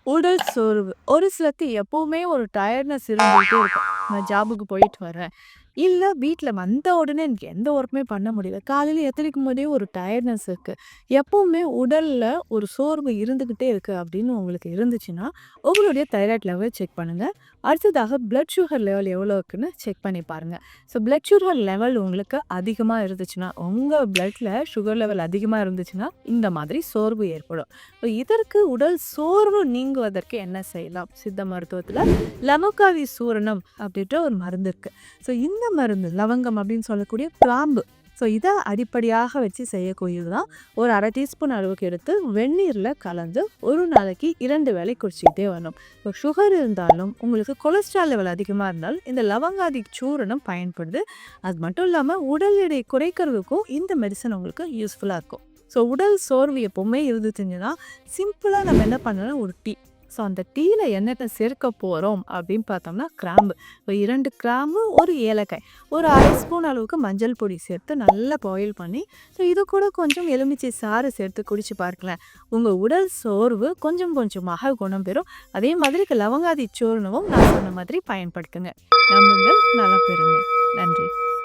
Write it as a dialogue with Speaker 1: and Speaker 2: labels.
Speaker 1: உடல் சோர்வு. ஒரு சிலருக்கு எப்பவுமே ஒரு டயர்ட்னஸ் இருந்துகிட்டே இருக்கும். நான் ஜாபுக்கு போயிட்டு வரேன். இல்ல வீட்ல வந்த உடனே எனக்கு எந்த ஒர்க்குமே பண்ண முடியல. காலையில எந்திரிக்கும்போதே ஒரு டயர்ட்னஸ் இருக்கு. எப்பவுமே உடல்ல ஒரு சோர்வு இருந்துகிட்டே இருக்கு அப்படின்னு உங்களுக்கு இருந்துச்சுன்னா, உங்களுடைய தைராய்ட் லெவல் செக் பண்ணுங்க. அடுத்ததாக பிளட் சுகர் லெவல் எவ்வளோ இருக்குன்னு செக் பண்ணி பாருங்க. ஸோ பிளட் சுகர் லெவல் உங்களுக்கு அதிகமா இருந்துச்சுன்னா, உங்க பிளட்ல சுகர் லெவல் அதிகமா இருந்துச்சுன்னா, இந்த மாதிரி சோர்வு ஏற்படும். இதற்கு உடல் சோர்வு நீங்குவதற்கு என்ன செய்யலாம்? சித்த மருத்துவத்துல லவங்காதி சூரணம் அப்படின்ற ஒரு மருந்து இருக்கு. ஸோ இந்த மருந்து லவங்கம் அப்படின்னு சொல்லக்கூடிய கிராம்பு. ஸோ இதை அடிப்படையாக வச்சு செய்யக்கூடியது தான். ஒரு 1/2 டீஸ்பூன் அளவுக்கு எடுத்து வெந்நீரில் கலந்து ஒரு நாளைக்கு 2 வேளை குடிச்சிக்கிட்டே வரணும். இப்போ சுகர் இருந்தாலும் உங்களுக்கு கொலஸ்ட்ரால் லெவல் அதிகமாக இருந்தாலும் இந்த லவங்காதி சூரணம் பயன்படுது. அது மட்டும் இல்லாமல் உடல் எடை குறைக்கிறதுக்கும் இந்த மெடிசன் உங்களுக்கு யூஸ்ஃபுல்லாக இருக்கும். ஸோ உடல் சோர்வு எப்போவுமே இருந்துச்சுன்னா சிம்பிளாக நம்ம என்ன பண்ணலாம், ஒரு டீ. ஸோ அந்த டீயில் என்னென்ன சேர்க்க போகிறோம் அப்படின்னு பார்த்தோம்னா கிராம்பு. இப்போ 2 கிராம்பு, ஒரு ஏலக்காய், ஒரு 1/2 ஸ்பூன் அளவுக்கு மஞ்சள் பொடி சேர்த்து நல்லா பாயில் பண்ணி, ஸோ இது கூட கொஞ்சம் எலுமிச்சை சாறு சேர்த்து குடிச்சு பார்க்கலாம். உங்கள் உடல் சோர்வு கொஞ்சம் கொஞ்சமாக குணம் பெறும். அதே மாதிரி லவங்காதி சூர்ணமும் நான் சொன்ன மாதிரி பயன்படுத்துங்க. நம்புங்கள், நல்லா பெறுங்க. நன்றி.